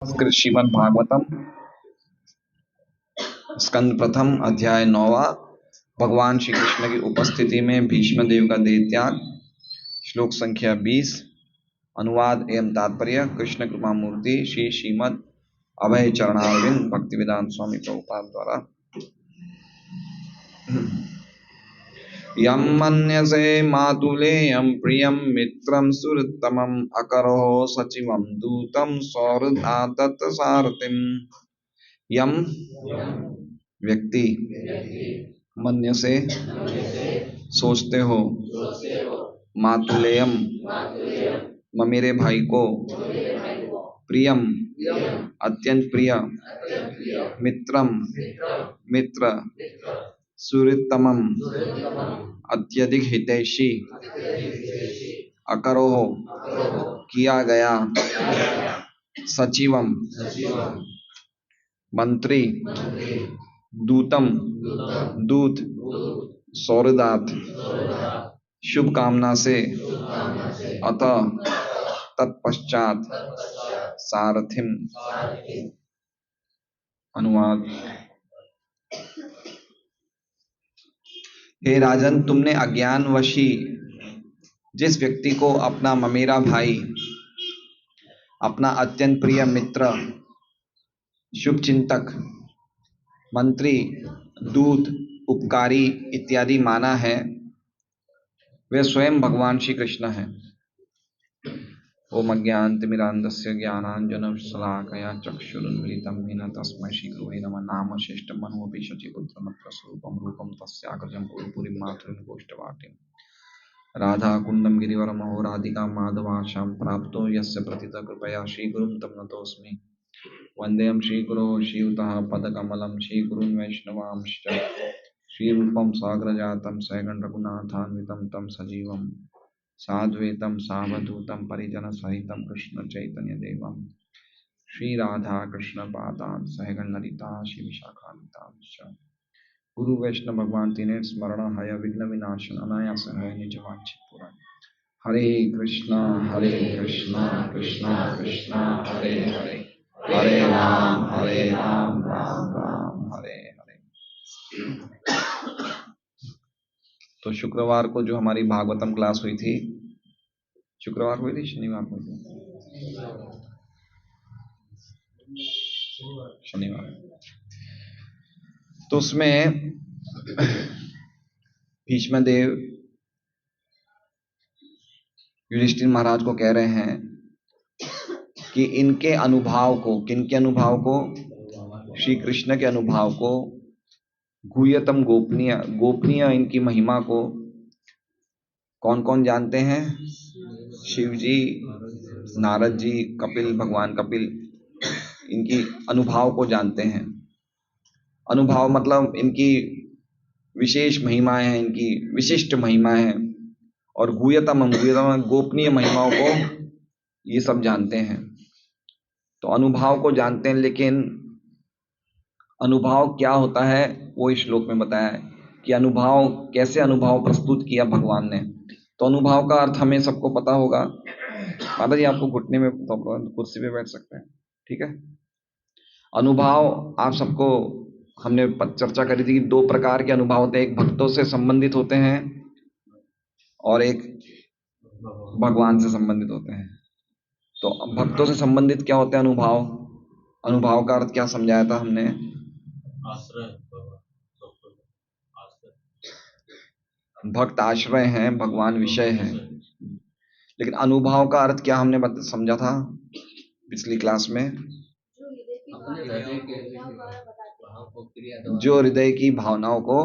श्रीमद् भागवतम स्कंद प्रथम अध्याय 9। भगवान श्री कृष्ण की उपस्थिति में भीष्म देव का देहत्याग। श्लोक संख्या 20। अनुवाद एवं तात्पर्य कृष्ण कृपा मूर्ति श्री श्रीमद् अभय चरणारविंद भक्तिवेदांत स्वामी प्रभुपाद द्वारा। यम मन्यसे मातुलेयं प्रियं मित्रं सुहृत्तमं अकरोः सचिवं दूतं सौहृदातत सारथिम्। यम व्यक्ति मन्यसे सोचते हो, मातुलेयम मेरे भाई को, प्रियम अत्यंत प्रिय, मित्रम मित्र, सुहृत्तमम अत्यधिक हितैषी, अकरोह किया गया, सचिवम मंत्री, दूतम दूत, सौहृदात शुभ कामना से, अतः तत्पश्चात, सारथिम। अनुवाद। हे राजन, तुमने अज्ञानवशी जिस व्यक्ति को अपना ममेरा भाई, अपना अत्यंत प्रिय मित्र, शुभ चिंतक, मंत्री, दूत, उपकारी इत्यादि माना है, वे स्वयं भगवान श्री कृष्ण हैं। ओम अज्ञानतिमिरान्धस्य ज्ञानाञ्जनशलाकया चक्षुरुन्मीलितं येन तस्मै श्रीगुरवे नमः। नाम श्रेष्ठं मनुमपि शचीपुत्रमत्र स्वरूपं रूपं तस्याग्रजं पुरीं मातुरीं गोष्ठवाटिं। राधाकुण्डं गिरिवरमहो राधिका माधवाशां प्राप्तो यस्य प्रतितः कृपया श्रीगुरुं तं नतोऽस्मि। वन्देऽहं श्रीगुरो श्रीयुतः पदकमलं श्रीगुरून् वैष्णवांश्च श्रीरूपं साग्रजातं सहगण रघुनाथान्वितं तं सजीवं साद्वैतं सावधूतं परिजनसहितं कृष्ण चैतन्य देवं श्री राधा कृष्ण पादान् सहगण ललिता श्री विशाखान्वितांश्च। गुरु वैष्णव भगवान तीने स्मरण हय विघ्न विनाशन अनायास है निज वांछित पूर्ण। हरे कृष्णा कृष्णा कृष्णा हरे हरे, हरे राम राम राम हरे हरे। तो शुक्रवार को जो हमारी भागवतम क्लास हुई थी, शुक्रवार हुई थी, शनिवार को हुई थी, शनिवार। तो उसमें भीष्म देव युधिष्ठिर महाराज को कह रहे हैं कि इनके अनुभाव को, किनके अनुभाव को, श्री कृष्ण के अनुभाव को, गुह्यतम गोपनीय गोपनीय इनकी महिमा को कौन कौन जानते हैं? शिव जी, नारद जी, कपिल, भगवान कपिल इनकी अनुभाव को जानते हैं। अनुभाव मतलब इनकी विशेष महिमाएं हैं, इनकी विशिष्ट महिमाएं हैं। और गुह्यतम गोपनीय महिमाओं को ये सब जानते हैं। तो अनुभाव को जानते हैं, लेकिन अनुभव क्या होता है वो इस श्लोक में बताया है कि अनुभाव कैसे, अनुभाव प्रस्तुत किया भगवान ने। तो अनुभाव का अर्थ हमें सबको पता होगा। माता जी आपको घुटने में कुर्सी पे बैठ सकते हैं, ठीक है। अनुभाव आप सबको, हमने चर्चा करी थी कि दो प्रकार के अनुभव होते हैं, एक भक्तों से संबंधित होते हैं और एक भगवान से संबंधित होते हैं। तो भक्तों से संबंधित क्या होते हैं अनुभाव? अनुभाव का अर्थ क्या समझाया था हमने? भक्त आश्रय हैं, भगवान विषय हैं। लेकिन अनुभाव का अर्थ क्या हमने समझा था पिछली क्लास में? जो हृदय की भावनाओं को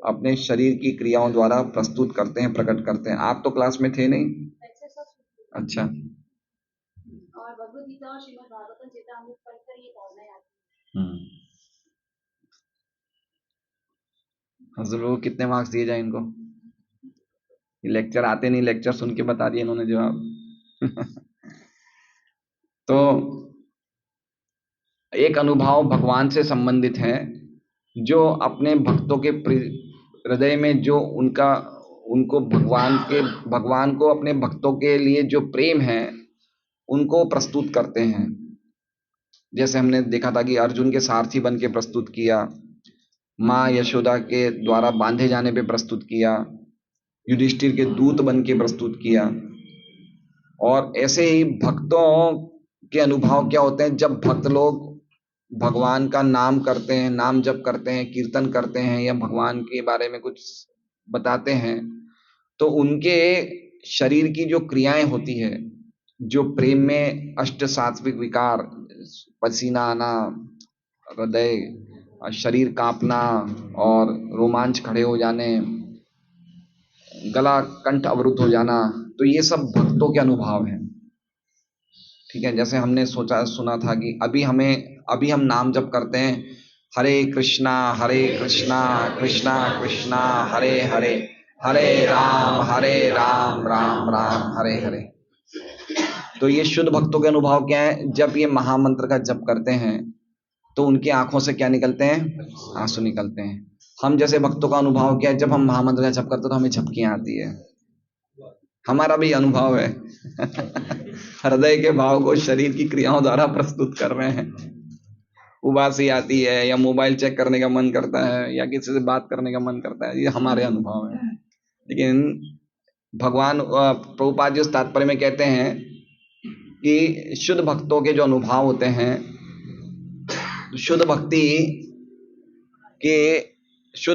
अपने शरीर की क्रियाओं द्वारा प्रस्तुत करते हैं, प्रकट करते हैं। आप तो क्लास में थे नहीं? अच्छा। और भगवद गीता और श्रीमद् भागवतम चेतामृत पढ़कर ये भावनाएं आती हैं। हजूर कितने मार्क्स दिए जाए इनको? लेक्चर आते नहीं, लेक्चर सुन के बता दिए इन्होंने जवाब। तो एक अनुभव भगवान से संबंधित है, जो अपने भक्तों के हृदय में जो उनको भगवान को अपने भक्तों के लिए जो प्रेम है, उनको प्रस्तुत करते हैं। जैसे हमने देखा था कि अर्जुन के सारथी बन के प्रस्तुत किया, माँ यशोदा के द्वारा बांधे जाने पे प्रस्तुत किया, युधिष्ठिर के दूत बन के प्रस्तुत किया। और ऐसे ही भक्तों के अनुभव क्या होते हैं, जब भक्त लोग भगवान का नाम करते हैं, नाम जप करते हैं, कीर्तन करते हैं या भगवान के बारे में कुछ बताते हैं, तो उनके शरीर की जो क्रियाएं होती है, जो प्रेम में अष्ट सात्विक विकार, पसीना आना, हृदय, शरीर कांपना और रोमांच खड़े हो जाने, गला कंठ अवरुद्ध हो जाना, तो ये सब भक्तों के अनुभव हैं। ठीक है, जैसे हमने सुना था कि अभी हम नाम जप करते हैं, हरे कृष्णा कृष्णा कृष्णा हरे हरे, हरे राम राम राम हरे हरे। तो ये शुद्ध भक्तों के अनुभव क्या है, जब ये महामंत्र का जप करते हैं तो उनकी आंखों से क्या निकलते हैं, आंसू निकलते हैं। हम जैसे भक्तों का अनुभव क्या है, जब हम महामंत्र का जप करते हैं तो हमें झपकियां आती है। हमारा भी अनुभव है हृदय के भाव को शरीर की क्रियाओं द्वारा प्रस्तुत कर रहे हैं। उबासी आती है, या मोबाइल चेक करने का मन करता है, या किसी से बात करने का मन करता है, ये हमारे अनुभव है। लेकिन भगवान प्रभुपाद जी उस तात्पर्य में कहते हैं कि शुद्ध भक्तों के जो अनुभव होते हैं, शुद्ध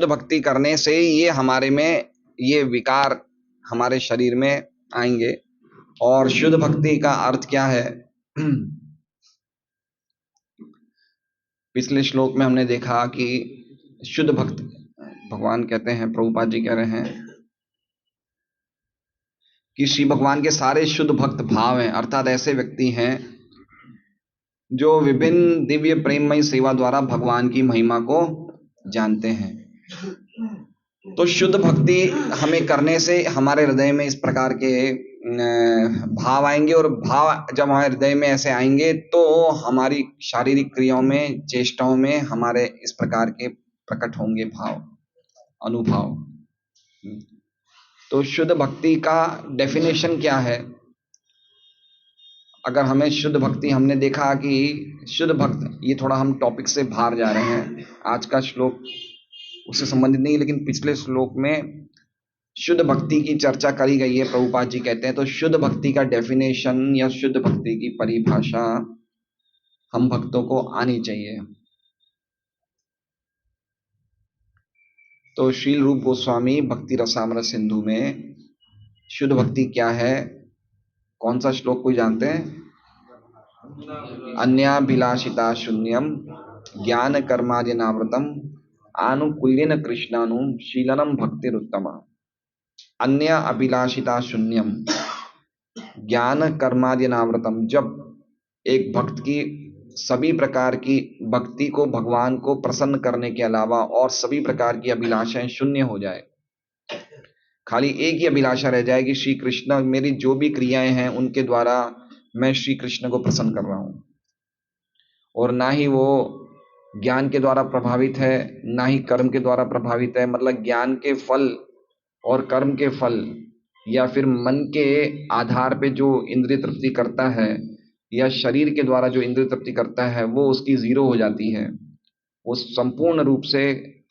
भक्ति करने से ये हमारे में ये विकार हमारे शरीर में आएंगे। और शुद्ध भक्ति का अर्थ क्या है, पिछले श्लोक में हमने देखा कि शुद्ध भक्त, भगवान कहते हैं, प्रभुपाद जी कह रहे हैं कि श्री भगवान के सारे शुद्ध भक्त भाव हैं, अर्थात ऐसे व्यक्ति हैं जो विभिन्न दिव्य प्रेममय सेवा द्वारा भगवान की महिमा को जानते हैं। तो शुद्ध भक्ति हमें करने से हमारे हृदय में इस प्रकार के भाव आएंगे, और भाव जब हमारे हृदय में ऐसे आएंगे तो हमारी शारीरिक क्रियाओं में, चेष्टाओं में हमारे इस प्रकार के प्रकट होंगे भाव, अनुभव। तो शुद्ध भक्ति का डेफिनेशन क्या है? अगर हमें शुद्ध भक्ति, हमने देखा कि शुद्ध भक्त, ये थोड़ा हम टॉपिक से बाहर जा रहे हैं, आज का श्लोक उससे संबंधित नहीं, लेकिन पिछले श्लोक में शुद्ध भक्ति की चर्चा करी गई है। प्रभुपाद जी कहते हैं तो शुद्ध भक्ति का डेफिनेशन या शुद्ध भक्ति की परिभाषा हम भक्तों को आनी चाहिए। तो श्रील रूप गोस्वामी भक्ति रसामृत सिंधु में शुद्ध भक्ति क्या है, कौन सा श्लोक कोई जानते हैं? अन्याभिलाषिता शून्यम ज्ञान कर्मादिनावृतम आनुकूल्येन कृष्णानु शीलनम भक्तिरुत्तमा। अन्य अभिलाषिता शून्यम ज्ञान कर्मादिनावृतम। जब एक भक्त की सभी प्रकार की भक्ति को, भगवान को प्रसन्न करने के अलावा और सभी प्रकार की अभिलाषाएं शून्य हो जाए, खाली एक ही अभिलाषा रह जाए कि श्री कृष्ण, मेरी जो भी क्रियाएं हैं उनके द्वारा मैं श्री कृष्ण को प्रसन्न कर रहा हूं, और ना ही वो ज्ञान के द्वारा प्रभावित है, ना ही कर्म के द्वारा प्रभावित है। मतलब ज्ञान के फल और कर्म के फल, या फिर मन के आधार पे जो इंद्रिय तृप्ति करता है, या शरीर के द्वारा जो इंद्रिय तृप्ति करता है, वो उसकी जीरो हो जाती है। वो संपूर्ण रूप से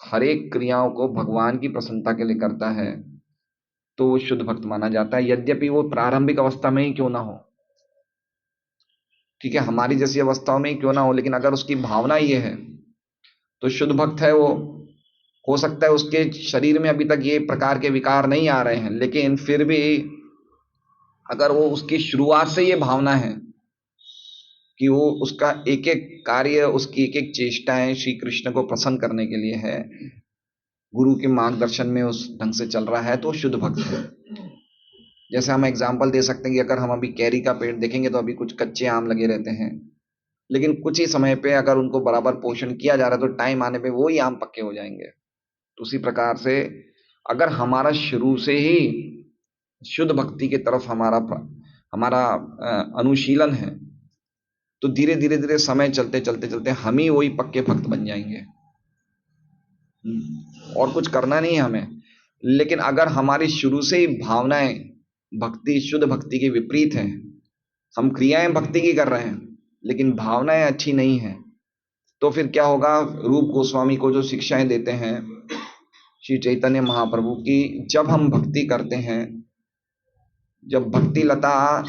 हर एक क्रियाओं को भगवान की प्रसन्नता के लिए करता है, तो वो शुद्ध भक्त माना जाता है, यद्यपि वो प्रारंभिक अवस्था में ही क्यों ना हो। ठीक है, हमारी जैसी अवस्थाओं में ही क्यों ना हो, लेकिन अगर उसकी भावना ये है तो शुद्ध भक्त है वो। हो सकता है उसके शरीर में अभी तक ये प्रकार के विकार नहीं आ रहे हैं, लेकिन फिर भी अगर वो, उसकी शुरुआत से ये भावना है कि वो, उसका एक एक कार्य, उसकी एक एक चेष्टाएं श्री कृष्ण को प्रसन्न करने के लिए है, गुरु के मार्गदर्शन में उस ढंग से चल रहा है, तो शुद्ध भक्त है। जैसे हम एग्जाम्पल दे सकते हैं कि अगर हम अभी कैरी का पेड़ देखेंगे तो अभी कुछ कच्चे आम लगे रहते हैं, लेकिन कुछ ही समय पे अगर उनको बराबर पोषण किया जा रहा है तो टाइम आने पे वो ही आम पक्के हो जाएंगे। तो उसी प्रकार से अगर हमारा शुरू से ही शुद्ध भक्ति की तरफ हमारा अनुशीलन है, तो धीरे धीरे धीरे समय चलते चलते चलते हम ही वही पक्के भक्त बन जाएंगे, और कुछ करना नहीं है हमें। लेकिन अगर हमारी शुरू से ही भावनाएं भक्ति, शुद्ध भक्ति के विपरीत है, हम क्रियाएं भक्ति की कर रहे हैं लेकिन भावनाएं अच्छी नहीं है, तो फिर क्या होगा? रूप गोस्वामी को जो शिक्षाएं देते हैं श्री चैतन्य महाप्रभु की, जब हम भक्ति करते हैं, जब भक्ति लता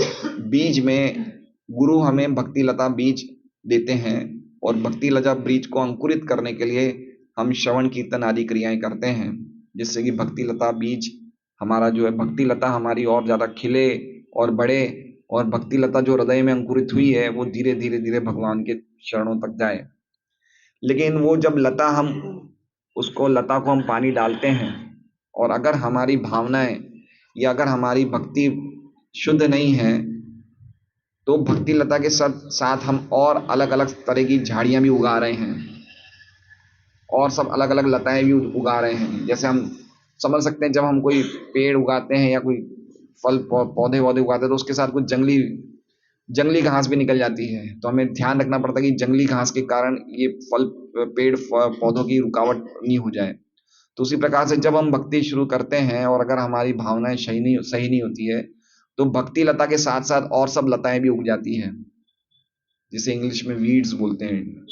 बीज में गुरु हमें भक्ति लता बीज देते हैं और भक्ति लता बीज को अंकुरित करने के लिए हम श्रवण कीर्तन आदि क्रियाएं करते हैं, जिससे कि भक्ति लता बीज हमारा जो है, भक्ति लता हमारी और ज्यादा खिले और बढ़े, और भक्ति लता जो हृदय में अंकुरित हुई है वो धीरे धीरे धीरे भगवान के चरणों तक जाए। लेकिन वो जब लता हम उसको लता को हम पानी डालते हैं और अगर हमारी भावनाएं या अगर हमारी भक्ति शुद्ध नहीं है तो भक्ति लता के साथ साथ हम और अलग अलग तरह की झाड़ियां भी उगा रहे हैं और सब अलग अलग लताएं भी उगा रहे हैं। जैसे हम समझ सकते हैं जब हम कोई पेड़ उगाते हैं या कोई फल पौधे वौधे उगाते हैं तो उसके साथ कुछ जंगली घास भी निकल जाती है, तो हमें ध्यान रखना पड़ता है कि जंगली घास के कारण ये पेड़ पौधों की रुकावट नहीं हो जाए। तो उसी प्रकार से जब हम भक्ति शुरू करते हैं और अगर हमारी भावनाएं सही नहीं होती है तो भक्ति लता के साथ साथ और सब लताएं भी उग जाती हैं, जिसे इंग्लिश में वीड्स बोलते हैं,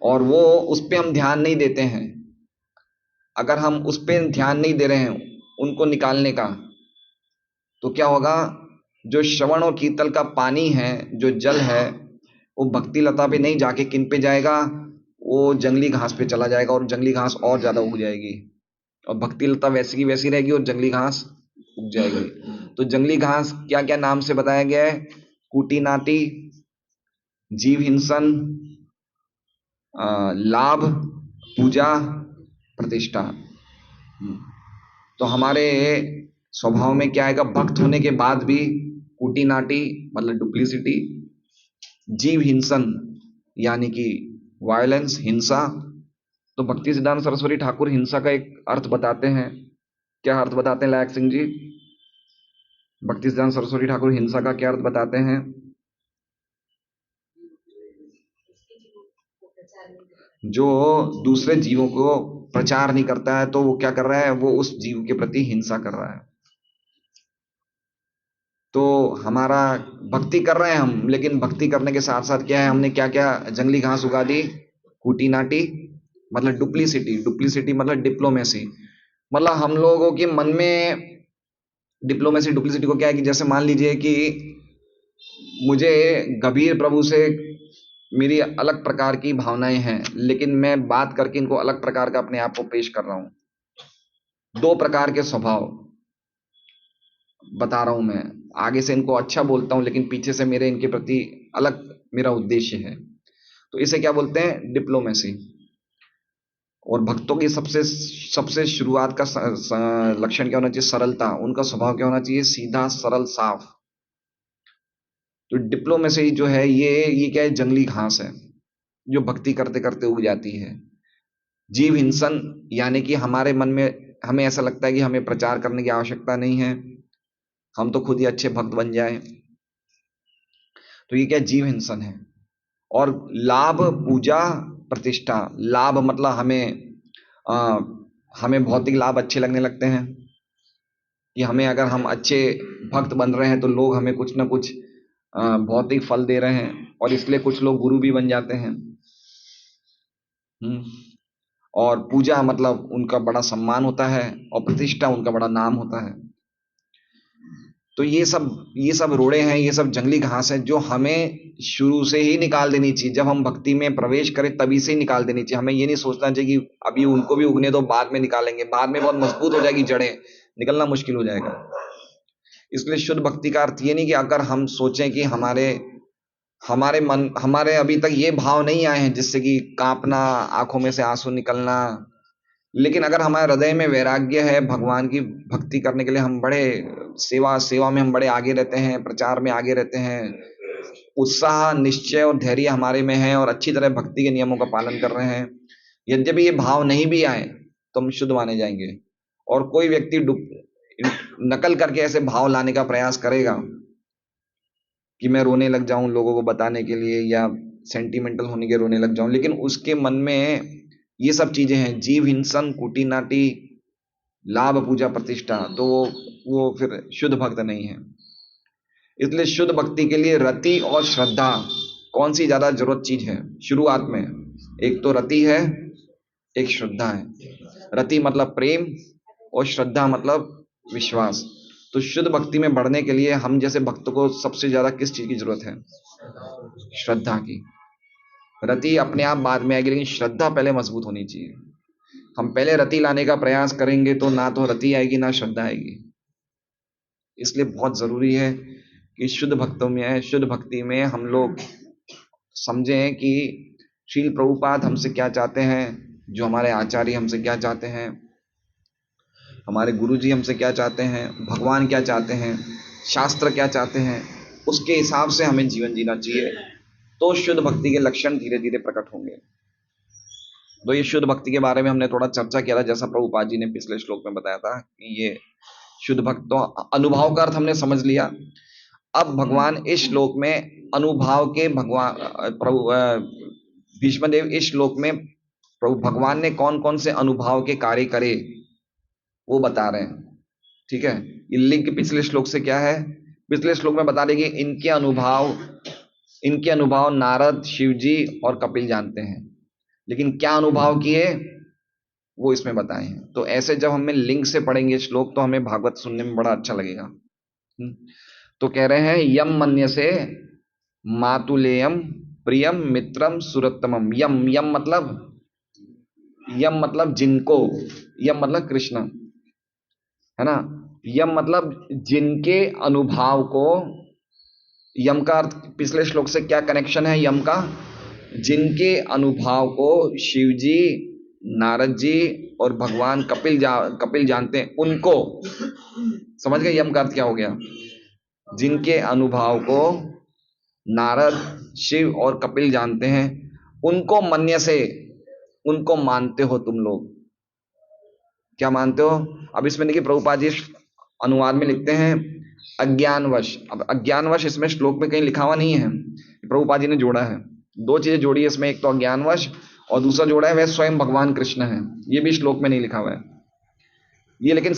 और वो उस पे हम ध्यान नहीं देते हैं। अगर हम उस पे ध्यान नहीं दे रहे हैं उनको निकालने का, तो क्या होगा? जो श्रवण और कीर्तन का पानी है, जो जल है, वो भक्ति लता पे नहीं जाके किन पे जाएगा? वो जंगली घास पे चला जाएगा और जंगली घास और ज्यादा उग जाएगी और भक्ति लता वैसी की वैसी रहेगी और जंगली घास उग जाएगी। तो जंगली घास क्या क्या नाम से बताया गया है? कूटी नाटी, जीव हिंसन, लाभ, पूजा, प्रतिष्ठा। तो हमारे स्वभाव में क्या आएगा? भक्त होने के बाद भी कूटी नाटी मतलब डुप्लीसिटी, जीव हिंसन यानी कि वायलेंस, हिंसा। तो भक्ति सिद्धांत सरस्वती ठाकुर हिंसा का एक अर्थ बताते हैं। क्या अर्थ बताते हैं लायक सिंह जी? भक्ति सिद्धांत सरस्वती ठाकुर हिंसा का क्या अर्थ बताते हैं? जो दूसरे जीवों को प्रचार नहीं करता है तो वो क्या कर रहा है? वो उस जीव के प्रति हिंसा कर रहा है। तो हमारा भक्ति कर रहे हैं हम, लेकिन भक्ति करने के साथ साथ क्या है? हमने क्या क्या जंगली घास उगा दी? कूटी नाटी मतलब डुप्लीसिटी मतलब डिप्लोमेसी, मतलब हम लोगों के मन में डुप्लीसिटी को क्या है कि जैसे मान लीजिए कि मुझे गंभीर प्रभु से मेरी अलग प्रकार की भावनाएं हैं, लेकिन मैं बात करके इनको अलग प्रकार का अपने आप को पेश कर रहा हूं। दो प्रकार के स्वभाव बता रहा हूं मैं, आगे से इनको अच्छा बोलता हूं लेकिन पीछे से मेरे इनके प्रति अलग मेरा उद्देश्य है। तो इसे क्या बोलते हैं? डिप्लोमेसी। और भक्तों की सबसे शुरुआत का लक्षण क्या होना चाहिए? सरलता। उनका स्वभाव क्या होना चाहिए? सीधा, सरल, साफ। तो डिप्लोमेसी जो है ये क्या है? जंगली घास है जो भक्ति करते करते उग जाती है। जीव हिंसन यानी कि हमारे मन में हमें ऐसा लगता है कि हमें प्रचार करने की आवश्यकता नहीं है, हम तो खुद ही अच्छे भक्त बन जाए, तो ये क्या? जीव हिंसन है। और लाभ, पूजा, प्रतिष्ठा। लाभ मतलब हमें भौतिक लाभ अच्छे लगने लगते हैं कि हमें अगर हम अच्छे भक्त बन रहे हैं तो लोग हमें कुछ ना कुछ भौतिक फल दे रहे हैं और इसलिए कुछ लोग गुरु भी बन जाते हैं। और पूजा मतलब उनका बड़ा सम्मान होता है और प्रतिष्ठा उनका बड़ा नाम होता है। तो ये सब रोड़े हैं, ये सब जंगली घास है जो हमें शुरू से ही निकाल देनी चाहिए। जब हम भक्ति में प्रवेश करें तभी से ही निकाल देनी चाहिए। हमें ये नहीं सोचना चाहिए कि अभी उनको भी उगने दो, बाद में निकालेंगे, बाद में बहुत मजबूत हो जाएगी जड़ें, निकलना मुश्किल हो जाएगा। इसलिए शुद्ध भक्ति का अर्थ ये नहीं कि अगर हम सोचें कि हमारे अभी तक ये भाव नहीं आए हैं जिससे कि कांपना, आंखों में से आंसू निकलना, लेकिन अगर हमारे हृदय में वैराग्य है, भगवान की भक्ति करने के लिए हम बड़े सेवा में हम बड़े आगे रहते हैं, प्रचार में आगे रहते हैं, उत्साह, निश्चय और धैर्य हमारे में है और अच्छी तरह भक्ति के नियमों का पालन कर रहे हैं, यद्यपि ये भाव नहीं भी आए तो हम शुद्ध माने जाएंगे। और कोई व्यक्ति नकल करके ऐसे भाव लाने का प्रयास करेगा कि मैं रोने लग जाऊं लोगों को बताने के लिए या सेंटिमेंटल होने के रोने लग जाऊं, लेकिन उसके मन में ये सब चीजें हैं, जीव हिंसन, कुटी नाटी, लाभ, पूजा, प्रतिष्ठा, तो वो फिर शुद्ध भक्त नहीं है। इसलिए शुद्ध भक्ति के लिए रति और श्रद्धा कौन सी ज्यादा जरूरत चीज है शुरुआत में? एक तो रति है, एक श्रद्धा है। रति मतलब प्रेम और श्रद्धा मतलब विश्वास। तो शुद्ध भक्ति में बढ़ने के लिए हम जैसे भक्त को सबसे ज्यादा किस चीज की जरूरत है? श्रद्धा की। रति अपने आप बाद में आएगी, लेकिन श्रद्धा पहले मजबूत होनी चाहिए। हम पहले रति लाने का प्रयास करेंगे तो ना तो रति आएगी ना श्रद्धा आएगी। इसलिए बहुत जरूरी है कि शुद्ध भक्ति में हम लोग समझें कि श्रील प्रभुपाद हमसे क्या चाहते हैं, जो हमारे आचार्य हमसे क्या चाहते हैं, हमारे गुरुजी हमसे क्या चाहते हैं, भगवान क्या चाहते हैं, शास्त्र क्या चाहते हैं, उसके हिसाब से हमें जीवन जीना चाहिए। तो शुद्ध भक्ति के लक्षण धीरे धीरे प्रकट होंगे। तो ये शुद्ध भक्ति के बारे में हमने थोड़ा चर्चा किया था, जैसा प्रभुपाद जी ने पिछले श्लोक में बताया था कि ये शुद्ध भक्त, तो अनुभव का अर्थ हमने समझ लिया। अब भगवान इस श्लोक में अनुभव के प्रभु भीष्मदेव इस श्लोक में प्रभु भगवान ने कौन कौन से अनुभव के कार्य करे वो बता रहे हैं। ठीक है, ये लिंक पिछले श्लोक से क्या है? पिछले श्लोक में बता रहे कि इनके अनुभव नारद, शिवजी और कपिल जानते हैं, लेकिन क्या अनुभव किए वो इसमें बताए हैं। तो ऐसे जब हमें लिंक से पढ़ेंगे श्लोक तो हमें भागवत सुनने में बड़ा अच्छा लगेगा। तो कह रहे हैं यम मन्यसे मातुलेयम प्रियम मित्रम सुरतमम। यम मतलब जिनको, यम मतलब कृष्ण है ना। यम मतलब जिनके अनुभव को, यम का अर्थ पिछले श्लोक से क्या कनेक्शन है यम का? जिनके अनुभव को शिवजी, नारद जी और भगवान कपिल जानते हैं, उनको। समझ गए यम का अर्थ क्या हो गया? जिनके अनुभव को नारद, शिव और कपिल जानते हैं, उनको मन्य से, उनको मानते हो तुम लोग। क्या मानते हो? अब इसमें देखिए प्रभुपाद जी अनुवाद में लिखते हैं अज्ञानवश। अब अज्ञानवश इसमें श्लोक में कहीं लिखा हुआ नहीं है, प्रभुपाद जी ने जोड़ा है। दो चीजें जोड़ी है इसमें, एक तो अज्ञानवश और दूसरा जोड़ा है वह स्वयं भगवान कृष्ण है। ये भी श्लोक में नहीं लिखा हुआ है ये, लेकिन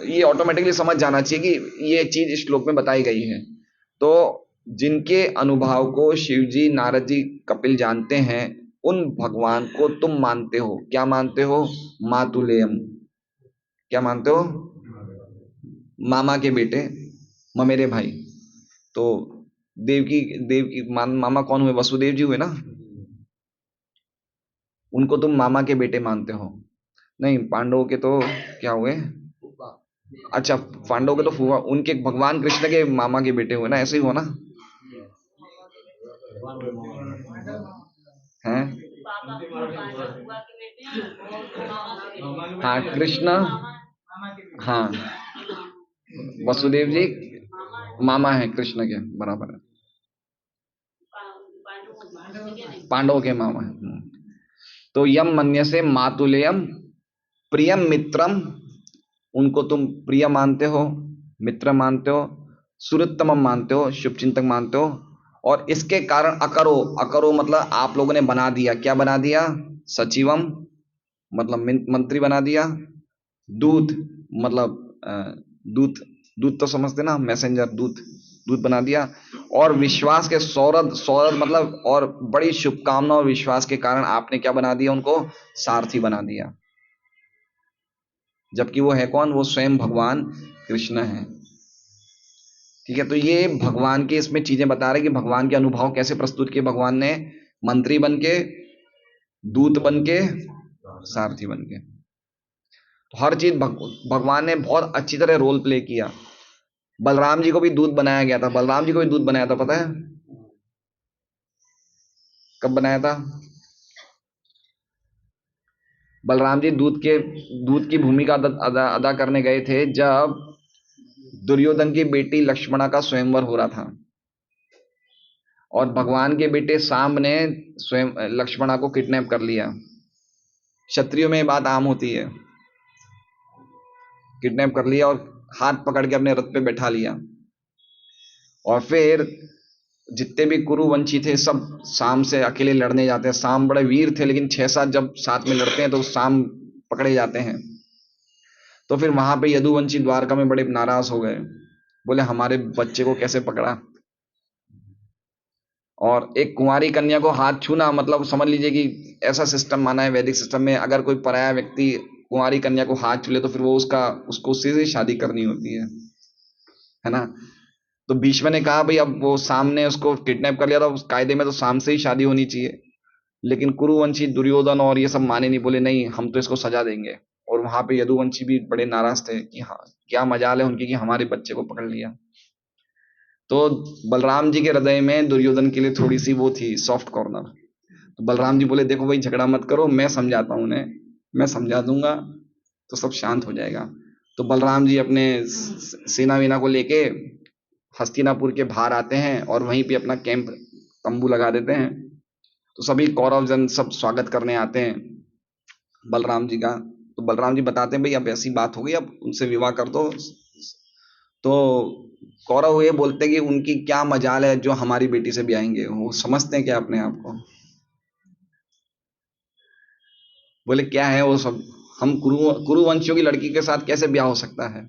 ये ऑटोमेटिकली समझ जाना चाहिए कि ये चीज इस श्लोक में बताई गई है। तो जिनके अनुभव को शिवजी, नारद जी, कपिल जानते हैं, उन भगवान को तुम मानते हो। क्या मानते हो? मातुलेयम। क्या मानते हो? मामा के बेटे, ममेरे भाई। तो देव की मामा कौन हुए? वसुदेव जी हुए ना। उनको तुम मामा के बेटे मानते हो। नहीं, पांडवों के तो क्या हुए? अच्छा, पांडवों के तो फूफा, उनके भगवान कृष्ण के मामा के बेटे हुए ना, ऐसे ही हुआ ना? हैं? हाँ, कृष्ण, हाँ, वसुदेव जी मामा है कृष्ण के, बराबर है, पांडवों के मामा है। तो यम मन्य से मातुलेयम प्रियम मित्रम, उनको तुम प्रिय मानते हो, मित्र मानते हो, सुरतमम मानते हो, शुभचिंतक मानते हो। और इसके कारण अकरो मतलब आप लोगों ने बना दिया। क्या बना दिया? सचिवम मतलब मंत्री बना दिया, दूत मतलब दूत तो समझते ना, मैसेंजर, दूत बना दिया। और विश्वास के सौरद मतलब और बड़ी शुभकामना और विश्वास के कारण आपने क्या बना दिया? उनको सारथी बना दिया। जबकि वो है कौन? वो स्वयं भगवान कृष्ण है। ठीक है, तो ये भगवान के इसमें चीजें बता रहे कि भगवान के अनुभव कैसे प्रस्तुत किए भगवान ने, मंत्री बन के, दूत बन के, सारथी बन के। तो हर चीज भगवान ने बहुत अच्छी तरह रोल प्ले किया। बलराम जी को भी दूत बनाया गया था। बलराम जी को भी दूत बनाया था, पता है कब बनाया था? बलराम जी दूत की भूमिका अदा करने गए थे जब दुर्योधन की बेटी लक्ष्मणा का स्वयंवर हो रहा था, और भगवान के बेटे सांब ने स्वयं लक्ष्मणा को किडनैप कर लिया। क्षत्रियों में बात आम होती है, किडनैप कर लिया और हाथ पकड़ के अपने रथ पे बैठा लिया। और फिर जितने भी कुरुवंशी थे सब शाम से अकेले लड़ने जाते हैं। शाम बड़े वीर थे, लेकिन 6-7 जब साथ में लड़ते हैं तो शाम पकड़े जाते हैं। तो फिर वहां पे यदुवंशी द्वारका में बड़े नाराज हो गए। बोले हमारे बच्चे को कैसे पकड़ा। और एक कुंवारी कन्या को हाथ छूना मतलब समझ लीजिए कि ऐसा सिस्टम माना है वैदिक सिस्टम में, अगर कोई पराया व्यक्ति कुंवारी कन्या को हाथ छू ले तो फिर वो उसको उससे से शादी करनी होती है ना। तो भीष्म ने कहा भाई अब वो साम ने उसको किडनैप कर लिया था, उस कायदे में तो साम से ही शादी होनी चाहिए, लेकिन कुरुवंशी दुर्योधन और ये सब माने नहीं, बोले नहीं हम तो इसको सजा देंगे। और वहां पे यदुवंशी भी बड़े नाराज थे कि हाँ क्या मजाल है उनकी कि हमारे बच्चे को पकड़ लिया। तो बलराम जी के हृदय में दुर्योधन के लिए थोड़ी सी वो थी सॉफ्ट कॉर्नर। तो बलराम जी बोले देखो भाई झगड़ा मत करो, मैं समझाता हूँ उन्हें, मैं समझा दूंगा तो सब शांत हो जाएगा। तो बलराम जी अपने सेना वेना को लेके हस्तिनापुर के बाहर आते हैं और वहीं पे अपना कैंप तंबू लगा देते हैं। तो सभी कौरव जन सब स्वागत करने आते हैं बलराम जी का। तो बलराम जी बताते हैं भाई अब ऐसी बात हो गई, अब उनसे विवाह कर दो। तो कौरव ये बोलते हैं कि उनकी क्या मजाल है जो हमारी बेटी से ब्याहेंगे, वो समझते हैं क्या अपने आप को। बोले क्या है वो सब, हम कुरुवंशियों की लड़की के साथ कैसे ब्याह हो सकता है।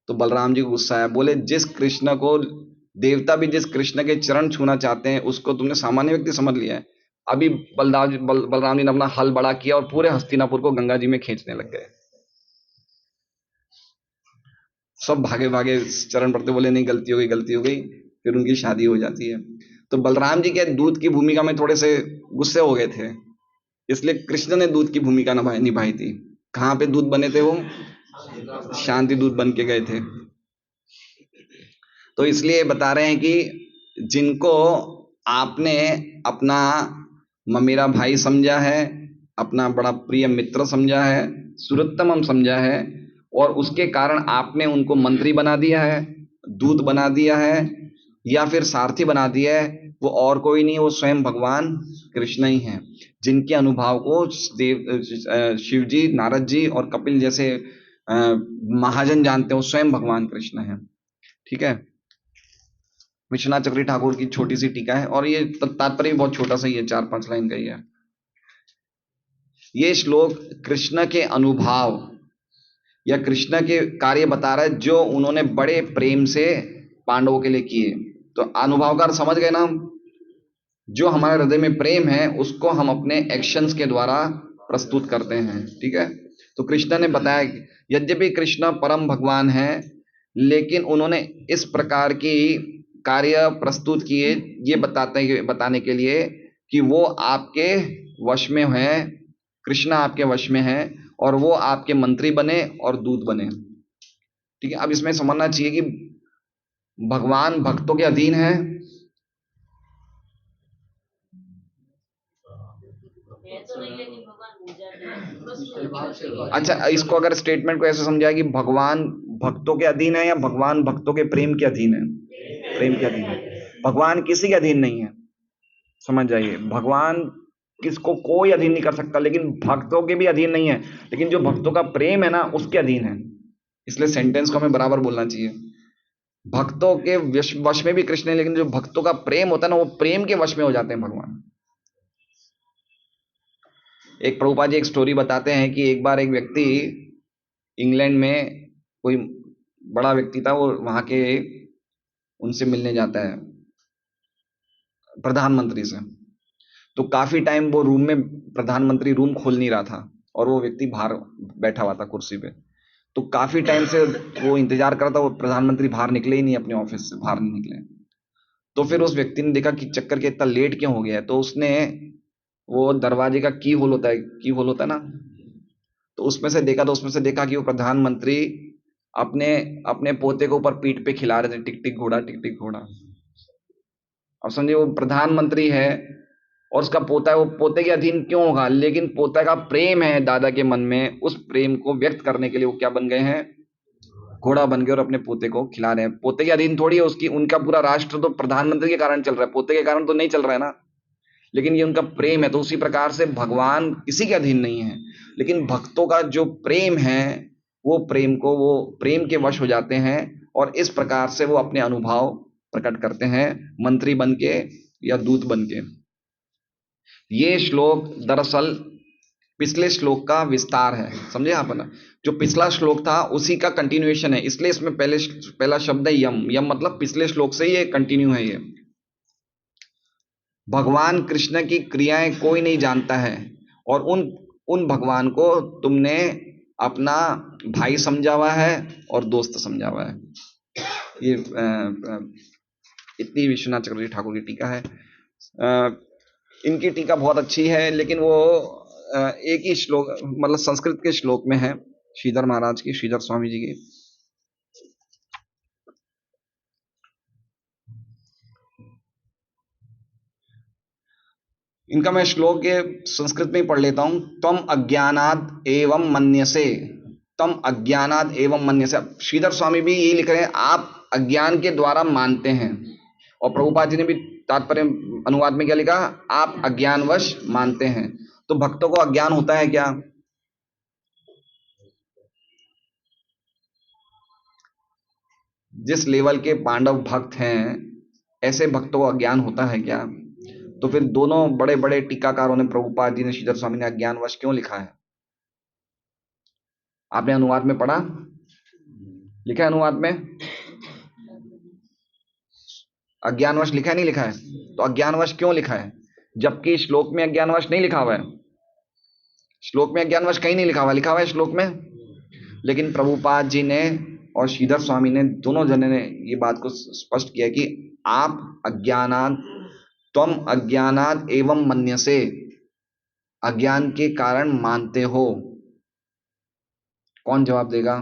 तो बलराम जी को गुस्सा है, बोले जिस कृष्ण को देवता भी जिस कृष्ण के चरण छूना चाहते हैं उसको तुमने सामान्य व्यक्ति समझ लिया है। अभी बलराम जी ने अपना हल बड़ा किया और पूरे हस्तिनापुर को गंगा जी में खींचने लग गए। सब भागे भागे चरण पड़ते, बोले नहीं गलती हो गई गलती हो गई। फिर उनकी शादी हो जाती है। तो बलराम जी के दूत की भूमिका में थोड़े से गुस्से हो गए थे, इसलिए कृष्ण ने दूत की भूमिका निभाई थी। कहाँ पे दूत बने थे वो, शांति दूत बन के गए थे। तो इसलिए बता रहे हैं कि जिनको आपने अपना ममेरा भाई समझा है, अपना बड़ा प्रिय मित्र समझा है, सुरतम समझा है, और उसके कारण आपने उनको मंत्री बना दिया है, दूत बना दिया है या फिर सारथी बना दिया है, वो और कोई नहीं, वो स्वयं भगवान कृष्ण ही है, जिनके अनुभव को शिव जी, नारद जी और कपिल जैसे महाजन जानते हो, स्वयं भगवान कृष्ण है। ठीक है। विश्वनाथ चक्रवर्ती ठाकुर की छोटी सी टीका है और ये तात्पर्य बहुत छोटा सा ही है, 4-5 लाइन का ही है। ये श्लोक कृष्ण के अनुभव या कृष्ण के कार्य बता रहा है जो उन्होंने बड़े प्रेम से पांडवों के लिए किए। तो अनुभव का समझ गए ना, जो हमारे हृदय में प्रेम है उसको हम अपने एक्शंस के द्वारा प्रस्तुत करते हैं। ठीक है। तो कृष्ण ने बताया यद्यपि कृष्ण परम भगवान है, लेकिन उन्होंने इस प्रकार की कार्य प्रस्तुत किए ये बताने के लिए कि वो आपके वश में है, कृष्ण आपके वश में है और वो आपके मंत्री बने और दूत बने। ठीक है। अब इसमें समझना चाहिए कि भगवान भक्तों के अधीन है। अच्छा, इसको अगर स्टेटमेंट को ऐसे समझाए कि भगवान भक्तों के अधीन है या भगवान भक्तों के प्रेम के अधीन है, प्रेम के अधीन है। भगवान किसी के अधीन नहीं है, समझ जाइए। भगवान किसको कोई अधीन नहीं कर सकता, लेकिन भक्तों के भी अधीन नहीं है, लेकिन जो भक्तों का प्रेम है ना उसके अधीन है। इसलिए सेंटेंस को हमें बराबर बोलना चाहिए। भक्तों के वश में भी कृष्ण है, लेकिन जो भक्तों का प्रेम होता है ना वो प्रेम के वश में हो जाते हैं भगवान। एक प्रभुपाद जी एक स्टोरी बताते हैं कि एक बार एक व्यक्ति इंग्लैंड में, कोई बड़ा व्यक्ति था, वो वहां के उनसे मिलने जाता है प्रधानमंत्री से। तो काफी टाइम वो रूम में, प्रधानमंत्री रूम खोल नहीं रहा था और वो व्यक्ति बाहर बैठा हुआ था कुर्सी पे। तो काफी टाइम से वो इंतजार कर रहा था, वो प्रधानमंत्री बाहर निकले ही नहीं, अपने ऑफिस से बाहर नहीं निकले। तो फिर उस व्यक्ति ने देखा कि चक्कर के इतना लेट क्यों हो गया है, तो उसने वो दरवाजे का की होल होता है ना, तो उसमें से देखा, तो उसमें से देखा कि वो प्रधानमंत्री अपने अपने पोते को ऊपर पीठ पे खिला रहे थे, टिक टिक घोड़ा टिक टिक घोड़ा। अब समझिए वो प्रधानमंत्री है और उसका पोता है, वो पोते के अधीन क्यों होगा, लेकिन पोता का प्रेम है दादा के मन में, उस प्रेम को व्यक्त करने के लिए वो क्या बन गए हैं, घोड़ा बन गए और अपने पोते को खिला रहे हैं। पोते के अधीन थोड़ी है उसकी, उनका पूरा राष्ट्र तो प्रधानमंत्री के कारण चल रहा है, पोते के कारण तो नहीं चल रहा है ना, लेकिन ये उनका प्रेम है। तो उसी प्रकार से भगवान किसी के अधीन नहीं है, लेकिन भक्तों का जो प्रेम है वो प्रेम के वश हो जाते हैं और इस प्रकार से वो अपने अनुभव प्रकट करते हैं, मंत्री बन के या दूत बन के। ये श्लोक दरअसल पिछले श्लोक का विस्तार है, समझे आप ना। जो पिछला श्लोक था उसी का कंटिन्यूएशन है, इसलिए इसमें पहला शब्द है यम। यम मतलब पिछले श्लोक से ये कंटिन्यू है। ये भगवान कृष्ण की क्रियाएं कोई नहीं जानता है, और उन उन भगवान को तुमने अपना भाई समझा हुआ है और दोस्त समझा हुआ है। ये इतनी विश्वनाथ चक्रवर्ती ठाकुर की टीका है। इनकी टीका बहुत अच्छी है, लेकिन वो एक ही श्लोक, मतलब संस्कृत के श्लोक में है, श्रीधर महाराज की, श्रीधर स्वामी जी की। इनका मैं श्लोक के संस्कृत में ही पढ़ लेता हूं। तम अज्ञानाद एवं मन्यसे, तम अज्ञानाद एवं मन्यसे। श्रीधर स्वामी भी यही लिख रहे हैं, आप अज्ञान के द्वारा मानते हैं। और प्रभुपाद जी ने भी तात्पर्य अनुवाद में क्या लिखा, आप अज्ञानवश मानते हैं। तो भक्तों को अज्ञान होता है क्या? जिस लेवल के पांडव भक्त हैं, ऐसे भक्तों को अज्ञान होता है क्या? तो फिर दोनों बड़े बड़े टीकाकारों ने, प्रभुपाद जी ने, श्रीधर स्वामी ने अज्ञानवश क्यों लिखा है? आपने अनुवाद में पढ़ा, लिखा है अनुवाद में अज्ञानवश लिखा है, नहीं लिखा है? तो अज्ञानवश क्यों लिखा है, जबकि श्लोक में अज्ञानवश नहीं लिखा हुआ है? श्लोक में अज्ञानवश कहीं नहीं लिखा हुआ, लिखा हुआ है श्लोक में। लेकिन प्रभुपाद जी ने और श्रीधर स्वामी ने, दोनों जने ने ये बात को स्पष्ट किया कि आप अज्ञानाद, त्वम अज्ञानाद एवं मन्यसे, अज्ञान के कारण मानते हो। कौन जवाब देगा?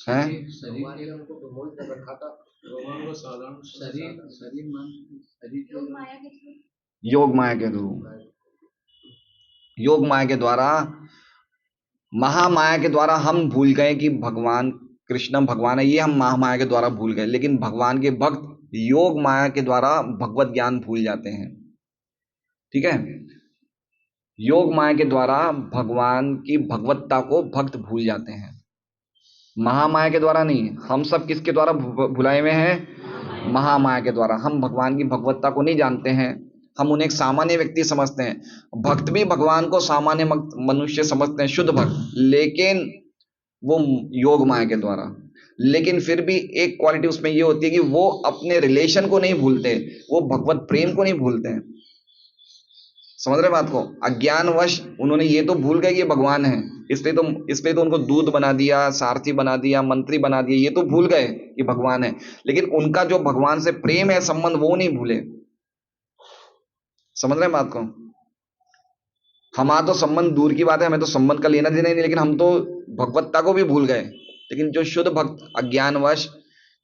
है योग माया के थ्रू, योग माया के द्वारा, महामाया के द्वारा हम भूल गए कि भगवान कृष्ण भगवान है, ये हम महामाया के द्वारा भूल गए। लेकिन भगवान के भक्त योग माया के द्वारा भगवत ज्ञान भूल जाते हैं, ठीक है। योग माया के द्वारा भगवान की भगवत्ता को भक्त भूल जाते हैं, महामाया के द्वारा नहीं। हम सब किसके द्वारा भुलाए हुए हैं? महामाया के द्वारा। हम भगवान की भगवत्ता को नहीं जानते हैं, हम उन्हें एक सामान्य व्यक्ति समझते हैं। भक्त भी भगवान को सामान्य मनुष्य समझते हैं, शुद्ध भक्त, लेकिन वो योग माया के द्वारा। लेकिन फिर भी एक क्वालिटी उसमें ये होती है कि वो अपने रिलेशन को नहीं भूलते, वो भगवत प्रेम को नहीं भूलते हैं। समझ रहे बात को? अज्ञानवश उन्होंने ये तो भूल गए कि भगवान है, इसलिए तो उनको दूत बना दिया, सारथी बना दिया, मंत्री बना दिया, ये तो भूल गए कि भगवान है। लेकिन उनका जो भगवान से प्रेम है, संबंध, वो नहीं भूले। समझ रहे बात को? हमारा तो संबंध दूर की बात है, हमें तो संबंध का लेना देना ही नहीं, लेकिन हम तो भगवत्ता को भी भूल गए। लेकिन जो शुद्ध भक्त अज्ञानवश,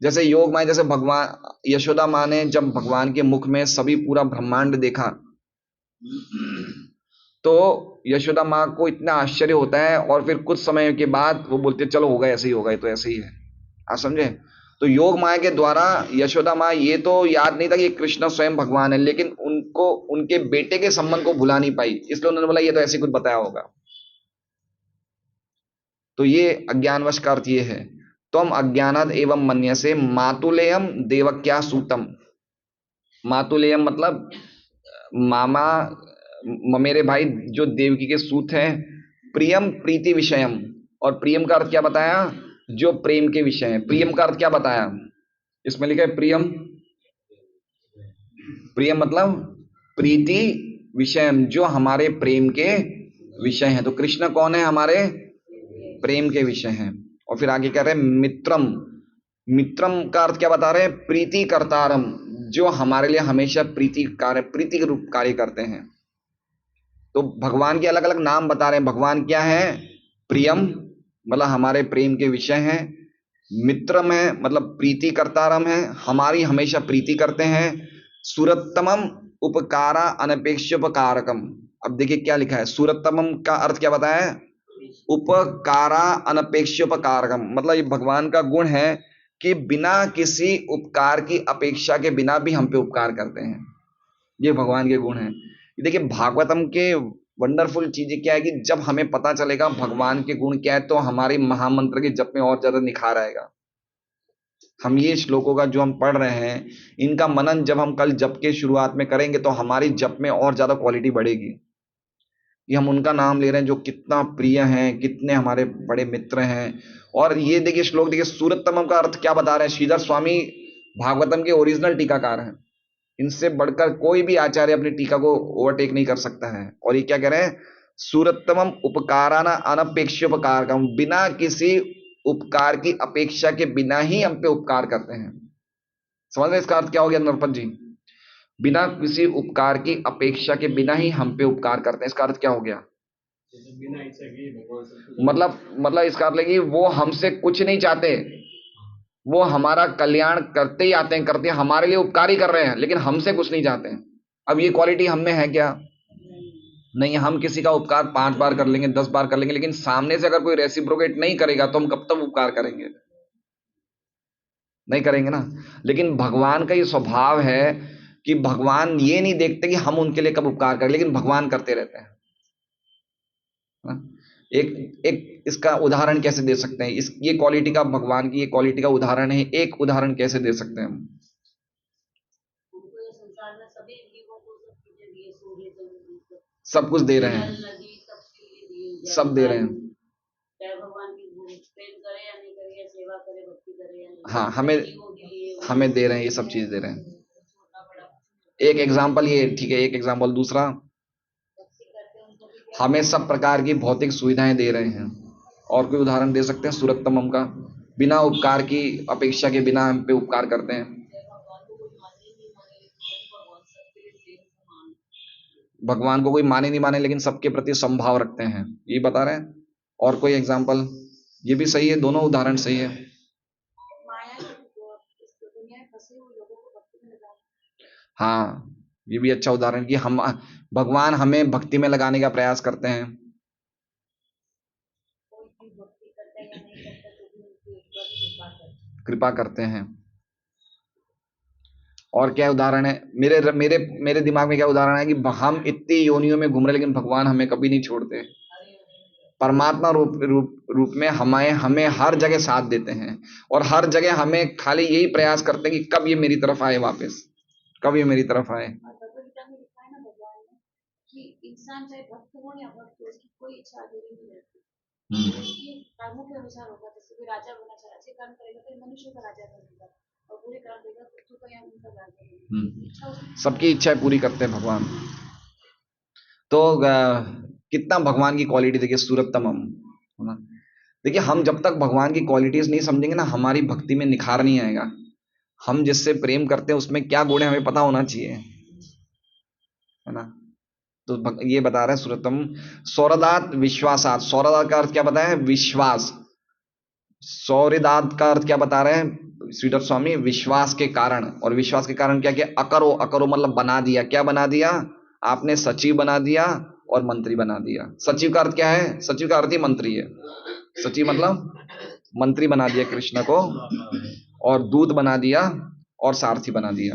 जैसे योग माया, जैसे भगवान यशोदा माँ ने जब भगवान के मुख में सभी पूरा ब्रह्मांड देखा, तो यशोदा माँ को इतना आश्चर्य होता है, और फिर कुछ समय के बाद वो बोलते चलो होगा, ऐसे ही होगा, ये तो ऐसे ही है। आप समझे? तो योग माया के द्वारा यशोदा माँ ये तो याद नहीं था कि कृष्ण स्वयं भगवान है, लेकिन उनको उनके बेटे के संबंध को भुला नहीं पाई, इसलिए उन्होंने बोला ये तो ऐसे कुछ बताया होगा। तो ये अज्ञानवश का अर्थ ये है। त्वम अज्ञानाद एवं मन्यसे मातुलेयम देवक्या सूतम। मातुलेयम मतलब मामा, मेरे भाई जो देवकी के सूत हैं। प्रियम प्रीति विषयम, और प्रियम का अर्थ क्या बताया? जो प्रेम के विषय है। प्रियम का अर्थ क्या बताया? इसमें लिखा है प्रियम, प्रियम मतलब प्रीति विषयम, जो हमारे प्रेम के विषय हैं। तो कृष्ण कौन है? हमारे प्रेम के विषय हैं। और फिर आगे कह रहे हैं मित्रम। मित्रम का अर्थ क्या बता रहे हैं? प्रीति कर्तारम, जो हमारे लिए हमेशा प्रीति के रूप कार्य करते हैं। तो भगवान के अलग अलग नाम बता रहे हैं। भगवान क्या है? प्रियम मतलब हमारे प्रेम के विषय हैं। मित्रम है मतलब प्रीति कर्तारम है, हमारी हमेशा प्रीति करते हैं। सुरतमम उपकारा अनपेक्षोपकारकम। अब देखिए क्या लिखा है, सुरतमम का अर्थ क्या बताया? उपकारा अनपेक्षोपकारकम, मतलब ये भगवान का गुण है कि बिना किसी उपकार की अपेक्षा के बिना भी हम पे उपकार करते हैं। ये भगवान के गुण हैं। देखिए भागवतम के वंडरफुल चीजें क्या है कि जब हमें पता चलेगा भगवान के गुण क्या है, तो हमारी महामंत्र के जप में और ज्यादा निखार आएगा। हम ये श्लोकों का जो हम पढ़ रहे हैं, इनका मनन जब हम कल जप के शुरुआत में करेंगे तो हमारी जप में और ज्यादा क्वालिटी बढ़ेगी। कि हम उनका नाम ले रहे हैं जो कितना प्रिय हैं, कितने हमारे बड़े मित्र हैं। और ये देखिए श्लोक, देखिए सूरततमम का अर्थ क्या बता रहे हैं। श्रीधर स्वामी भागवतम के ओरिजिनल टीकाकार हैं, इनसे बढ़कर कोई भी आचार्य अपनी टीका को ओवरटेक नहीं कर सकता है। और ये क्या कह रहे हैं, सूरततमम उपकाराना अनपेक्ष उपकार का, बिना किसी उपकार की अपेक्षा के बिना ही हम पे उपकार करते हैं। समझ रहे इसका अर्थ क्या हो गया नरपत जी? बिना किसी उपकार की अपेक्षा के बिना ही हम पे उपकार करते हैं, इसका अर्थ क्या हो गया? मतलब इसका अर्थ है कि वो हमसे कुछ नहीं चाहते, वो हमारा कल्याण करते ही आते हैं, करते हमारे लिए उपकार ही कर रहे हैं, लेकिन हमसे कुछ नहीं चाहते हैं। अब ये क्वालिटी हम में है क्या? नहीं। हम किसी का उपकार 5 बार कर लेंगे, 10 बार कर लेंगे, लेकिन सामने से अगर कोई रेसिप्रोकेट नहीं करेगा तो हम कब तक उपकार करेंगे? नहीं करेंगे ना। लेकिन भगवान का ये स्वभाव है कि भगवान ये नहीं देखते कि हम उनके लिए कब उपकार करें, लेकिन भगवान करते रहते हैं। एक एक इसका उदाहरण कैसे दे सकते हैं? ये क्वालिटी का, भगवान की ये क्वालिटी का उदाहरण है, एक उदाहरण कैसे दे सकते हैं हम? सब कुछ दे रहे हैं, सब दे रहे हैं। हाँ, हमें दे रहे हैं, ये सब चीज दे रहे हैं। एक एग्जाम्पल ये, ठीक है, एक एग्जाम्पल। दूसरा, हमें सब प्रकार की भौतिक सुविधाएं दे रहे हैं। और कोई उदाहरण दे सकते हैं सूरततमम का? बिना उपकार की अपेक्षा के बिना हम पे उपकार करते हैं। भगवान को कोई माने नहीं माने, लेकिन सबके प्रति संभाव रखते हैं, ये बता रहे हैं। और कोई एग्जाम्पल? ये भी सही है, दोनों उदाहरण सही है। हाँ, ये भी अच्छा उदाहरण कि हम, भगवान हमें भक्ति में लगाने का प्रयास करते हैं। कृपा करते हैं। और क्या उदाहरण है? मेरे मेरे मेरे दिमाग में क्या उदाहरण है कि हम इतनी योनियों में घूम रहे, लेकिन भगवान हमें कभी नहीं छोड़ते। परमात्मा रूप में हमें हर जगह साथ देते हैं, और हर जगह हमें खाली यही प्रयास करते हैं कि कब ये मेरी तरफ आए वापस, कब ये मेरी तरफ आए। इंसान चाहे भक्त हो या भक्त हो, उसकी कोई इच्छा अधूरी नहीं रहती। उसके कर्मों के अनुसार होगा। जैसे कोई राजा बनना चाहे, अच्छे कर्म करेगा तो मनुष्य का राजा बनेगा, और बुरे कर्म करेगा तो का या उनका राजा बनेगा। सबकी इच्छाएं पूरी करते हैं भगवान। तो कितना भगवान की क्वालिटी देखिए, सूरततमम, है ना। देखिए, हम जब तक भगवान की क्वालिटीज नहीं समझेंगे ना, हमारी भक्ति में निखार नहीं आएगा। हम जिससे प्रेम करते हैं उसमें क्या गुण है हमें पता होना चाहिए, है ना। तो ये बता रहे हैं सूरतम, सौरदात विश्वासात। सौरदात का अर्थ क्या बताया है? विश्वास। सौरदात का अर्थ क्या बता रहे हैं श्रीधर स्वामी? विश्वास के कारण। और विश्वास के कारण क्या किया? अकरो। अकरो मतलब बना दिया। क्या बना दिया? आपने सचिव बना दिया और मंत्री बना दिया। सचिव का अर्थ क्या है? सचिव का अर्थ ही मंत्री है। सचिव मतलब मंत्री बना दिया कृष्ण को, और दूत बना दिया और सारथी बना दिया।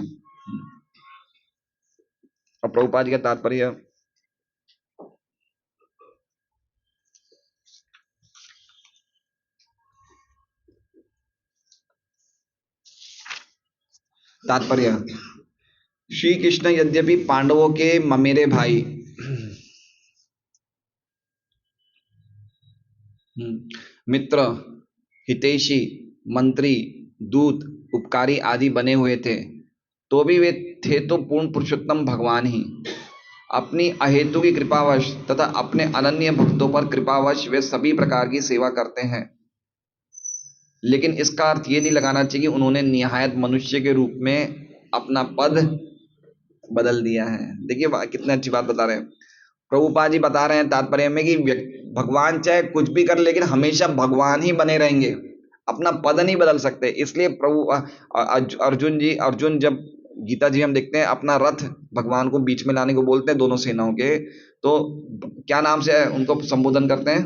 और प्रभुपाद जी का तात्पर्य, श्री कृष्ण यद्यपि पांडवों के ममेरे भाई, मित्र, हितैषी, मंत्री, दूत, उपकारी आदि बने हुए थे, तो भी वे थे तो पूर्ण पुरुषोत्तम भगवान ही। अपनी अहेतु की कृपावश तथा अपने अनन्य भक्तों पर कृपावश वे सभी प्रकार की सेवा करते हैं। लेकिन इसका अर्थ ये नहीं लगाना चाहिए कि उन्होंने निहायत मनुष्य के रूप में अपना पद बदल दिया है। देखिए कितनी अच्छी बात बता रहे हैं प्रभुपाद जी, बता रहे हैं तात्पर्य में कि भगवान चाहे कुछ भी कर, लेकिन हमेशा भगवान ही बने रहेंगे, अपना पद नहीं बदल सकते। इसलिए प्रभु अर्जुन जब गीता जी हम देखते हैं अपना रथ भगवान को बीच में लाने को बोलते हैं दोनों सेनाओं के, तो क्या नाम से उनको संबोधन करते हैं?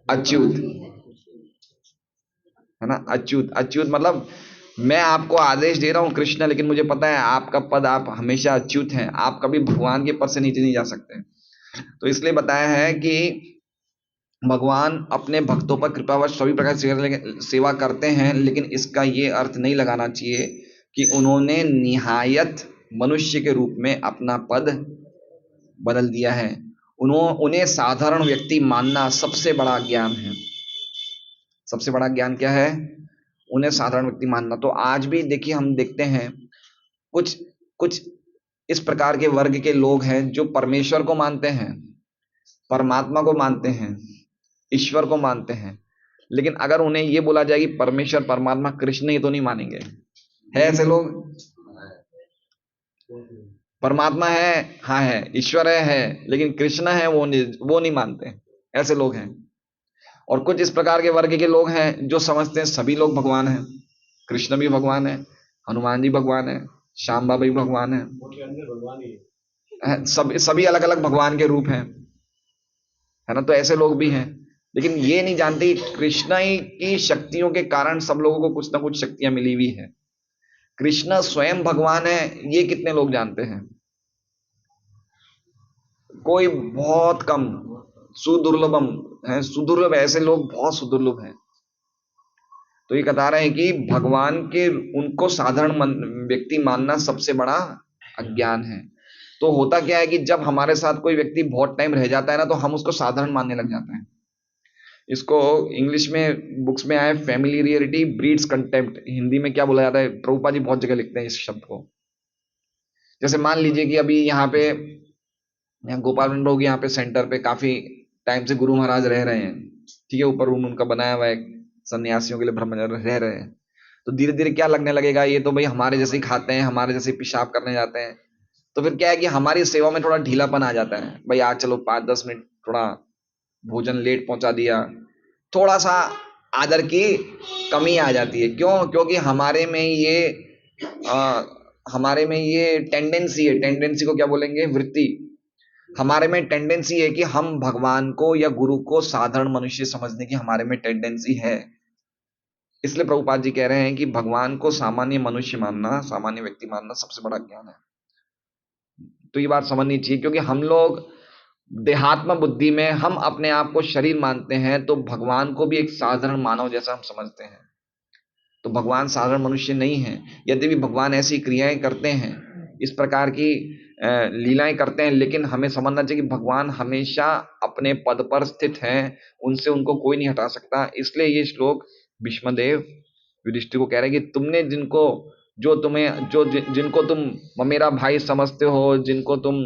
अच्युत, है ना। अच्युत, अच्युत मतलब मैं आपको आदेश दे रहा हूं कृष्ण, लेकिन मुझे पता है आपका पद, आप हमेशा अच्युत हैं, आप कभी भगवान के पद से नीचे नहीं जा सकते। तो इसलिए बताया है कि भगवान अपने भक्तों पर कृपावश सभी प्रकार से सेवा करते हैं, लेकिन इसका ये अर्थ नहीं लगाना चाहिए कि उन्होंने निहायत मनुष्य के रूप में अपना पद बदल दिया है। उन्हें साधारण व्यक्ति मानना सबसे बड़ा ज्ञान है। सबसे बड़ा ज्ञान क्या है? उन्हें साधारण व्यक्ति मानना। तो आज भी देखिए, हम देखते हैं कुछ कुछ इस प्रकार के वर्ग के लोग हैं जो परमेश्वर को मानते हैं, परमात्मा को मानते हैं, ईश्वर को मानते हैं, लेकिन अगर उन्हें यह बोला जाए कि परमेश्वर परमात्मा कृष्ण ही, तो नहीं मानेंगे। है ऐसे लोग? परमात्मा है, हाँ है, ईश्वर है, लेकिन कृष्ण है वो नहीं मानते। ऐसे लोग हैं। और कुछ इस प्रकार के वर्ग के लोग हैं जो समझते हैं सभी लोग भगवान हैं, कृष्ण भी भगवान है, हनुमान जी भगवान है, श्याम बाबा भी भगवान है, सभी अलग अलग भगवान के रूप हैं, है ना। तो ऐसे लोग भी हैं, लेकिन ये नहीं जानते कृष्ण ही की शक्तियों के कारण सब लोगों को कुछ ना कुछ शक्तियां मिली हुई है। कृष्ण स्वयं भगवान है, ये कितने लोग जानते हैं? कोई बहुत कम, सुदुर्लभम है, सुदुर्लभ, ऐसे लोग बहुत सुदुर्लभ हैं। तो ये बता रहे हैं कि भगवान के उनको साधारण व्यक्ति मानना सबसे बड़ा अज्ञान है। तो होता क्या है कि जब हमारे साथ कोई व्यक्ति बहुत टाइम रह जाता है ना, तो हम उसको साधारण मानने लग जाते हैं। इसको इंग्लिश में बुक्स में आया, फैमिलियरिटी ब्रीड्स कंटेम्प्ट। हिंदी में क्या बोला जाता है? प्रभुपाद जी बहुत जगह लिखते हैं इस शब्द को। जैसे मान लीजिए कि अभी यहाँ पे, यहाँ गोपाल रोग यहाँ पे सेंटर पे काफी टाइम से गुरु महाराज रह रहे हैं, ठीक है, ऊपर रूम उनका बनाया हुआ है, सन्यासियों के लिए ब्रह्मचर्य रह रहे हैं। तो धीरे धीरे क्या लगने लगेगा, ये तो भाई हमारे जैसे ही खाते हैं, हमारे जैसे पेशाब करने जाते हैं। तो फिर क्या है कि हमारी सेवा में थोड़ा ढीलापन आ जाता है, भाई आज चलो 5-10 मिनट थोड़ा भोजन लेट पहुंचा दिया, थोड़ा सा आदर की कमी आ जाती है। क्यों? क्योंकि हमारे में ये टेंडेंसी है। टेंडेंसी को क्या बोलेंगे? वृत्ति। हमारे में टेंडेंसी है कि हम भगवान को या गुरु को साधारण मनुष्य समझने की हमारे में टेंडेंसी है। इसलिए प्रभुपाद जी कह रहे हैं कि भगवान को सामान्य मनुष्य मानना, सामान्य व्यक्ति मानना सबसे बड़ा ज्ञान है। तो ये बात समझनी चाहिए, क्योंकि हम लोग देहात्म बुद्धि में हम अपने आप को शरीर मानते हैं, तो भगवान को भी एक साधारण मानव जैसा हम समझते हैं। तो भगवान साधारण मनुष्य नहीं है। यदि भी भगवान ऐसी क्रियाएं करते हैं, इस प्रकार की लीलाएं करते हैं, लेकिन हमें समझना चाहिए कि भगवान हमेशा अपने पद पर स्थित हैं, उनसे उनको कोई नहीं हटा सकता। इसलिए ये श्लोक भीष्मदेव युधिष्ठिर को कह रहे हैं कि तुमने जिनको, जिनको तुम मेरा भाई समझते हो, जिनको तुम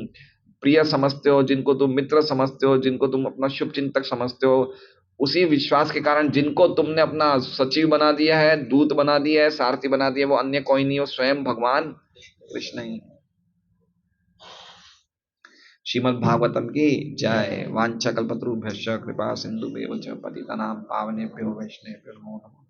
प्रिय समझते हो, जिनको तुम मित्र समझते हो, जिनको तुम अपना शुभ चिंतक समझते हो, उसी विश्वास के कारण जिनको तुमने अपना सचिव बना दिया है, दूत बना दिया है, सारथी बना दिया, वो अन्य कोई नहीं हो, स्वयं भगवान कृष्ण ही। श्रीमद् भागवतम की जय। वांछा कल्पतरुभ्यश्च कृपा सिंधुभ्येव च पतितानां पावनेभ्यो वैष्णवेभ्यो नमो नमः।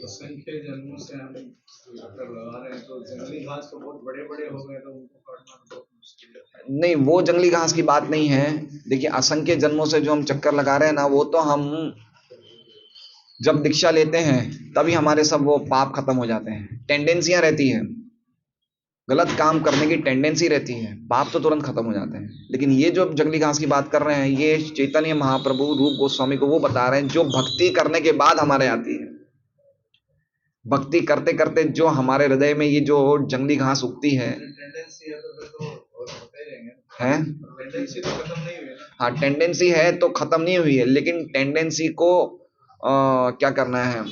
असंख्य जन्मों से हम चक्कर लगा रहे हैं, तो जंगली घास तो बहुत बड़े बड़े हो गए, तो उनको काटना तो बहुत मुश्किल है। नहीं, वो जंगली घास की बात नहीं है। देखिए, असंख्य जन्मों से जो हम चक्कर लगा रहे हैं ना, वो तो हम जब दीक्षा लेते हैं तभी हमारे सब वो पाप खत्म हो जाते हैं। टेंडेंसियां रहती है, गलत काम करने की टेंडेंसी रहती है, पाप तो तुरंत खत्म हो जाते हैं। लेकिन ये जो जंगली घास की बात कर रहे हैं, ये चैतन्य महाप्रभु रूप गोस्वामी को वो बता रहे हैं जो भक्ति करने के बाद हमारे आती है। भक्ति करते करते जो हमारे हृदय में ये जो जंगली घास उगती है, टेंडेंसी है तो फिर तो होते ही रहेंगे। है, टेंडेंसी तो खत्म नहीं हुई है ना। हाँ, टेंडेंसी है तो खत्म नहीं हुई है, लेकिन टेंडेंसी को क्या करना है?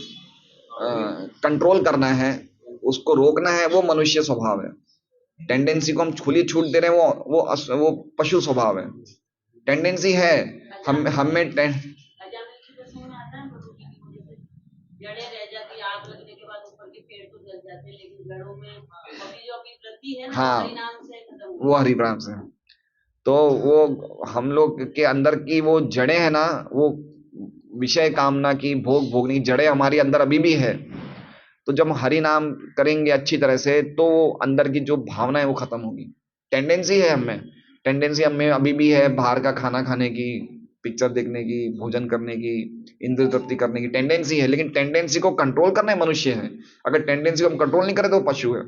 कंट्रोल करना है, उसको रोकना है। वो मनुष्य स्वभाव है। टेंडेंसी को हम खुली छूट दे रहे हैं, वो पशु स्वभाव है। टेंडेंसी है, हम में जड़ें रह जाती, आग लगने के बाद ऊपर के पेड़ तो जल जाते हैं, लेकिन जड़ों में अभी जो अभी वृद्धि है ना, हाँ, हरि नाम से खत्म हो, वो हरिप्राम से। तो वो हम लोग के अंदर की वो जड़ें हैं ना, वो विषय कामना की, भोग भोगनी जड़ें हमारी अंदर अभी भी है। तो जब हम हरि नाम करेंगे अच्छी तरह से, तो अंदर की जो भावना है वो खत्म होगी। टेंडेंसी है हमें, टेंडेंसी हमें अभी भी है बाहर का खाना खाने की, पिक्चर देखने की, भोजन करने की, इंद्रिय तृप्ति करने की टेंडेंसी है, लेकिन टेंडेंसी को कंट्रोल करना मनुष्य है। अगर टेंडेंसी को हम कंट्रोल नहीं करें तो वो पशु है।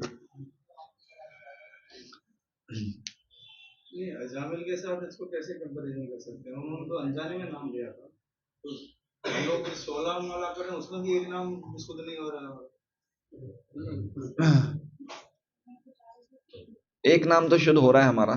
नहीं, अजामिल के साथ इसको कैसे कंपैरिजन कर सकते हैं? उन्होंने तो अनजाने में नाम लिया था, तो हम लोग 16 माला करें उसमें भी एक नाम शुद्ध नहीं हो रहा है। एक नाम तो शुद्ध हो रहा है हमारा।